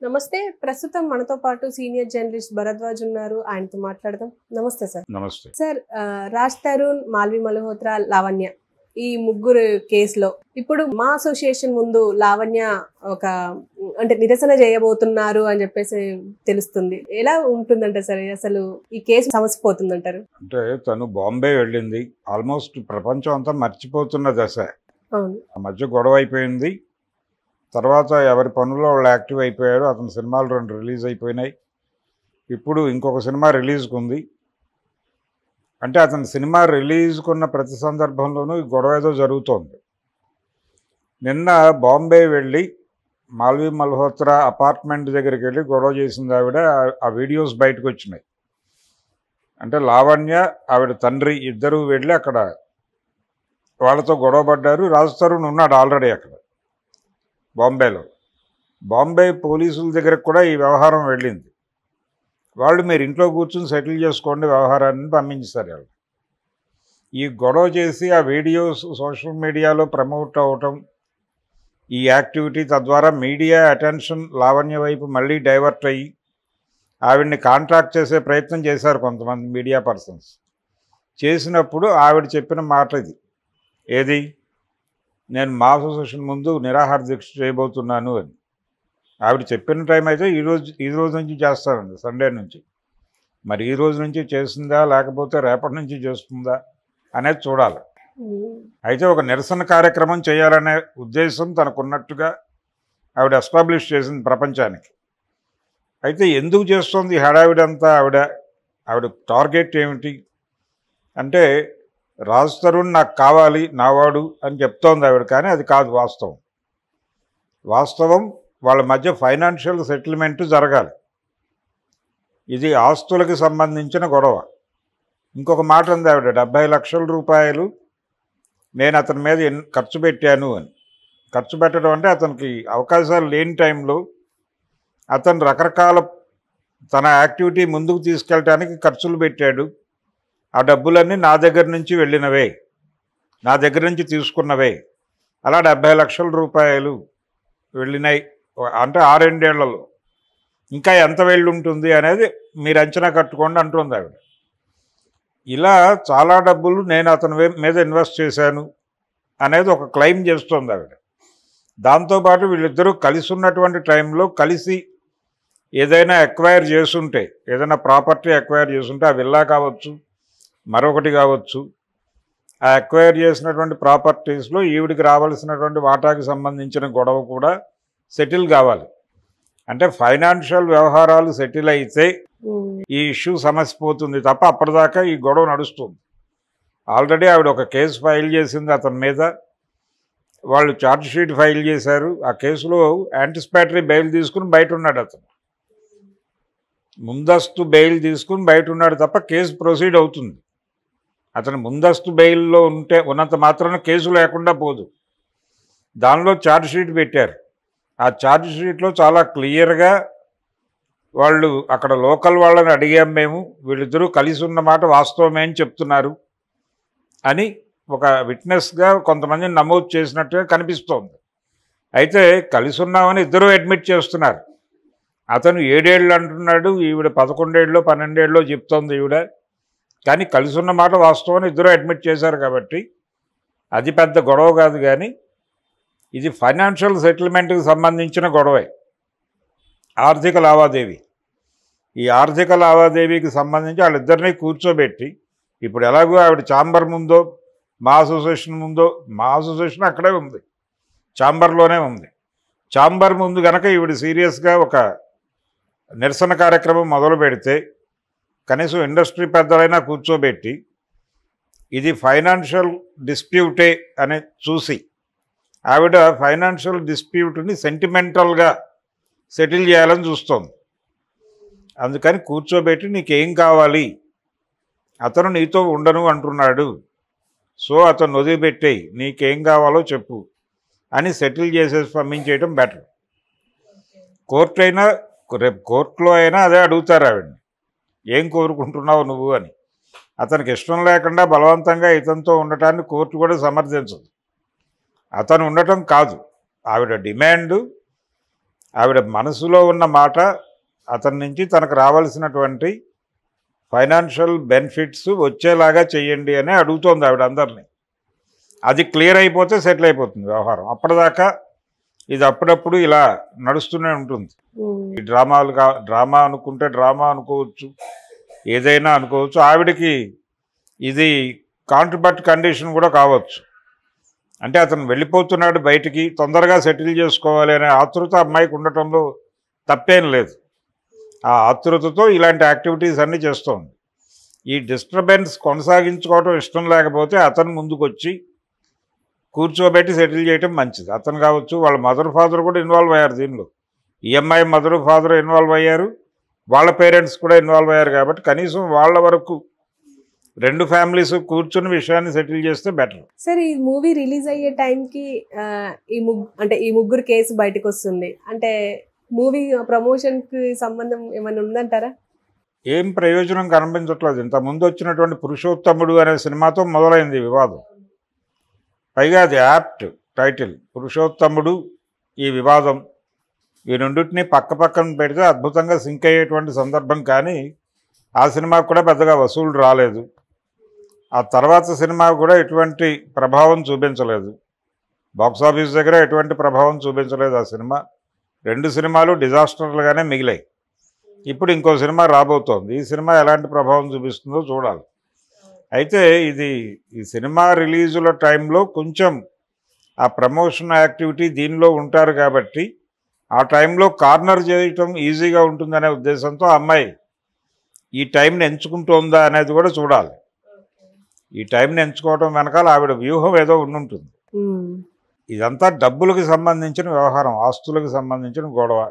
నమస్తే. ప్రస్తుతం మనతో పాటు సీనియర్ జర్నలిస్ట్ భరద్వాజ్ ఉన్నారు. ఆయనతో మాట్లాడదాం. నమస్తే సార్. నమస్తే సార్, రాజ్ తరుణ్, మాల్వి మల్హోత్రా, లావణ్య ఈ ముగ్గురు కేసులో ఇప్పుడు మా అసోసియేషన్ ముందు లావణ్య ఒక నిరసన చేయబోతున్నారు అని చెప్పేసి తెలుస్తుంది. ఎలా ఉంటుందంట సార్ అసలు ఈ కేసు సమసిపోతుందంటారు? అంటే తను బాంబే వెళ్ళింది, ఆల్మోస్ట్ ప్రపంచం అంతా మర్చిపోతున్న దశ. అవును. ఆ మధ్య గొడవ అయిపోయింది, తర్వాత ఎవరి పనుల్లో వాళ్ళు యాక్టివ్ అయిపోయారు. అతని సినిమాలు 2 రిలీజ్ అయిపోయినాయి. ఇప్పుడు ఇంకొక సినిమా రిలీజ్కి ఉంది. అంటే అతని సినిమా రిలీజ్కున్న ప్రతి సందర్భంలోనూ ఈ గొడవ ఏదో జరుగుతోంది. నిన్న బాంబే వెళ్ళి మాల్వి మల్హోత్రా అపార్ట్మెంట్ దగ్గరికి వెళ్ళి గొడవ చేసింది ఆవిడ. ఆ వీడియోస్ బయటకు వచ్చినాయి. అంటే లావణ్య, ఆవిడ తండ్రి ఇద్దరూ వెళ్ళి అక్కడ వాళ్ళతో గొడవ పడ్డారు. రాజ్ తరుణ్ ఉన్నాడు ఆల్రెడీ అక్కడ బాంబేలో. బాంబే పోలీసుల దగ్గరకు కూడా ఈ వ్యవహారం వెళ్ళింది. వాళ్ళు మీరు ఇంట్లో కూర్చుని సెటిల్ చేసుకోండి వ్యవహారాన్ని పంపించారు వాళ్ళు. ఈ గొడవ చేసి ఆ వీడియోస్ సోషల్ మీడియాలో ప్రమోట్ అవ్వటం, ఈ యాక్టివిటీ తద్వారా మీడియా అటెన్షన్ లావణ్య వైపు మళ్ళీ డైవర్ట్ అయ్యి ఆవిడ్ని కాంట్రాక్ట్ చేసే ప్రయత్నం చేశారు కొంతమంది మీడియా పర్సన్స్. చేసినప్పుడు ఆవిడ చెప్పిన మాట ఇది, ఏది, నేను మా అసోసియేషన్ ముందు నిరాహార దీక్ష చేయబోతున్నాను అని. ఆవిడ చెప్పిన టైం అయితే ఈ రోజు నుంచి చేస్తానండి, సండే నుంచి. మరి ఈ రోజు నుంచి చేసిందా లేకపోతే రేపటి నుంచి చేస్తుందా అనేది చూడాలి. అయితే ఒక నిరసన కార్యక్రమం చేయాలనే ఉద్దేశం తనకున్నట్టుగా ఆవిడ ఎస్టాబ్లిష్ చేసింది ప్రపంచానికి. అయితే ఎందుకు చేస్తుంది హడావిడంతా? ఆవిడ టార్గెట్ ఏమిటి అంటే, రాజ్ తరుణ్ నాకు కావాలి, నావాడు అని చెప్తోంది ఆవిడ. కానీ అది కాదు వాస్తవం. వాళ్ళ మధ్య ఫైనాన్షియల్ సెటిల్మెంట్ జరగాలి. ఇది ఆస్తులకు సంబంధించిన గొడవ. ఇంకొక మాట ఉంది ఆవిడ, 70 లక్షల రూపాయలు నేను అతని మీద ఖర్చు పెట్టాను అని. ఖర్చు పెట్టడం అంటే అతనికి అవకాశాలు లేని టైంలో అతను రకరకాల తన యాక్టివిటీ ముందుకు తీసుకెళ్ళటానికి ఖర్చులు పెట్టాడు. ఆ డబ్బులన్నీ నా దగ్గర నుంచి వెళ్ళినవే, నా దగ్గర నుంచి తీసుకున్నవే. అలా 70 లక్షల రూపాయలు వెళ్ళినాయి. అంటే 6 ఏళ్లలో ఇంకా ఎంత వెళ్ళి ఉంటుంది అనేది మీరు అంచనా కట్టుకోండి అంటుంది ఆవిడ. ఇలా చాలా డబ్బులు నేను అతని మీద ఇన్వెస్ట్ చేశాను అనేది ఒక క్లెయిమ్ చేస్తుంది ఆవిడ. దాంతోపాటు వీళ్ళిద్దరూ కలిసి ఉన్నటువంటి టైంలో కలిసి ఏదైనా ఎక్వైర్ చేసుంటే, ఏదైనా ప్రాపర్టీ ఎక్వైర్ చేసుంటే, ఆ విల్లా కావచ్చు మరొకటి కావచ్చు, ఆ ఎక్వైర్ చేసినటువంటి ప్రాపర్టీస్లో ఈవిడికి రావాల్సినటువంటి వాటాకి సంబంధించిన గొడవ కూడా సెటిల్ కావాలి. అంటే ఫైనాన్షియల్ వ్యవహారాలు సెటిల్ అయితే ఈ ఇష్యూ సమసిపోతుంది తప్ప అప్పటిదాకా ఈ గొడవ నడుస్తుంది. ఆల్రెడీ ఆవిడ ఒక కేసు ఫైల్ చేసింది అతని మీద. వాళ్ళు ఛార్జ్ షీట్ ఫైల్ చేశారు. ఆ కేసులో యాంటిసిపేటరీ బెయిల్ తీసుకుని బయట ఉన్నాడు అతను. ముందస్తు బెయిల్ తీసుకుని బయట ఉన్నాడు తప్ప కేసు ప్రొసీడ్ అవుతుంది. అతను ముందస్తు బెయిల్లో ఉన్నంత మాత్రాన కేసు లేకుండా పోదు. దానిలో ఛార్జ్ షీట్ పెట్టారు. ఆ ఛార్జ్ షీట్లో చాలా క్లియర్గా వాళ్ళు అక్కడ లోకల్ వాళ్ళని అడిగాం, మేము వీళ్ళిద్దరూ కలిసి ఉన్నమాట వాస్తవమే అని చెప్తున్నారు అని ఒక విట్నెస్గా కొంతమందిని నమోదు చేసినట్టుగా కనిపిస్తోంది. అయితే కలిసి ఉన్నామని ఇద్దరూ అడ్మిట్ చేస్తున్నారు. అతను 7 ఏళ్ళు అంటున్నాడు, ఈవిడ 11 ఏళ్ళు 12 ఏళ్ళు చెప్తోంది ఈవిడ. కానీ కలిసి ఉన్న మాట వాస్తవాన్ని ఇద్దరూ అడ్మిట్ చేశారు కాబట్టి అది పెద్ద గొడవ కాదు. కానీ ఇది ఫైనాన్షియల్ సెటిల్మెంట్కి సంబంధించిన గొడవే, ఆర్థిక లావాదేవీ. ఈ ఆర్థిక లావాదేవీకి సంబంధించి వాళ్ళిద్దరినీ కూర్చోబెట్టి, ఇప్పుడు ఎలాగో ఆవిడ ఛాంబర్ ముందో మా అసోసియేషన్ అక్కడే ఉంది, ఛాంబర్లోనే ఉంది. ఛాంబర్ ముందు కనుక ఈవిడ సీరియస్గా ఒక నిరసన కార్యక్రమం మొదలు పెడితే కనీసం ఇండస్ట్రీ పెద్దలైనా కూర్చోబెట్టి ఇది ఫైనాన్షియల్ డిస్ప్యూటే అని చూసి, ఆవిడ ఫైనాన్షియల్ డిస్ప్యూట్ని సెంటిమెంటల్గా సెటిల్ చేయాలని చూస్తోంది. అందుకని కూర్చోబెట్టి నీకేం కావాలి, అతను నీతో ఉండను అంటున్నాడు, సో అతను వదిలిపెట్టేయి, నీకేం కావాలో చెప్పు అని సెటిల్ చేసేసి పంపించేయటం బెటర్. కోర్టు అయినా రేపు కోర్టులో అయినా అదే అడుగుతారు ఆవిడని, ఏం కోరుకుంటున్నావు నువ్వు అని. అతనికి ఇష్టం లేకుండా బలవంతంగా ఇతనితో ఉండటాన్ని కోర్టు కూడా సమర్థించదు. అతను ఉండటం కాదు ఆవిడ డిమాండు, ఆవిడ మనసులో ఉన్న మాట అతని నుంచి తనకు రావాల్సినటువంటి ఫైనాన్షియల్ బెనిఫిట్స్ వచ్చేలాగా చెయ్యండి అని అడుగుతోంది ఆవిడ అందరినీ. అది క్లియర్ అయిపోతే సెటిల్ అయిపోతుంది వ్యవహారం. అప్పటిదాకా ఇది అప్పుడప్పుడు ఇలా నడుస్తూనే ఉంటుంది. ఈ డ్రామా అనుకుంటే డ్రామా అనుకోవచ్చు, ఏదైనా అనుకోవచ్చు. ఆవిడకి ఇది కాంట్రిబట్ కండిషన్ కూడా కావచ్చు. అంటే అతను వెళ్ళిపోతున్నాడు బయటికి, తొందరగా సెటిల్ చేసుకోవాలి అనే ఆతృత అమ్మాయికి ఉండటంలో తప్పేం లేదు. ఆ ఆతృతతో ఇలాంటి యాక్టివిటీస్ అన్నీ చేస్తోంది. ఈ డిస్టర్బెన్స్ కొనసాగించుకోవటం ఇష్టం లేకపోతే అతను ముందుకొచ్చి కూర్చోబెట్టి సెటిల్ చేయటం మంచిది. అతను కావచ్చు, వాళ్ళ మదర్ ఫాదర్ కూడా ఇన్వాల్వ్ అయ్యారు దీనిలో. ఈఎంఐ మదర్ ఫాదర్ ఇన్వాల్వ్ అయ్యారు, వాళ్ళ పేరెంట్స్ కూడా ఇన్వాల్వ్ అయ్యారు. కాబట్టి కనీసం వాళ్ళ వరకు రెండు ఫ్యామిలీస్ కూర్చుని విషయాన్ని సెటిల్ చేస్తే బెటర్. సార్, ఈ మూవీ రిలీజ్ అయ్యే టైంకి ఈ ముగ్గురు కేసు బయటకు వస్తుంది అంటే మూవీ ప్రమోషన్కి సంబంధం ఏమైనా ఉందంటారా? ఏం ప్రయోజనం కనిపించట్లేదు. ఇంతకుముందు వచ్చినటువంటి పురుషోత్తముడు అనే సినిమాతో మొదలైంది వివాదం. పైగా అది యాప్ట్ టైటిల్, పురుషోత్తముడు ఈ వివాదం. ఈ రెండింటినీ పక్కన పెడితే అద్భుతంగా సింక్ అయ్యేటువంటి సందర్భం. కానీ ఆ సినిమాకు కూడా పెద్దగా వసూలు రాలేదు. ఆ తర్వాత సినిమా కూడా ఎటువంటి ప్రభావం చూపించలేదు. బాక్సాఫీస్ దగ్గర ఎటువంటి ప్రభావం చూపించలేదు ఆ సినిమా. రెండు సినిమాలు డిజాస్టర్లుగానే మిగిలాయి. ఇప్పుడు ఇంకో సినిమా రాబోతోంది. ఈ సినిమా ఎలాంటి ప్రభావం చూపిస్తుందో చూడాలి. అయితే ఈ సినిమా రిలీజుల టైంలో కొంచెం ఆ ప్రమోషన్ యాక్టివిటీ దీనిలో ఉంటారు కాబట్టి ఆ టైంలో కార్నర్ చేయటం ఈజీగా ఉంటుందనే ఉద్దేశంతో అమ్మాయి ఈ టైంని ఎంచుకుంటోందా అనేది కూడా చూడాలి. ఈ టైంని ఎంచుకోవడం వెనకాల ఆవిడ వ్యూహం ఏదో ఉండుంటుంది. ఇదంతా డబ్బులకు సంబంధించిన వ్యవహారం, ఆస్తులకు సంబంధించిన గొడవ.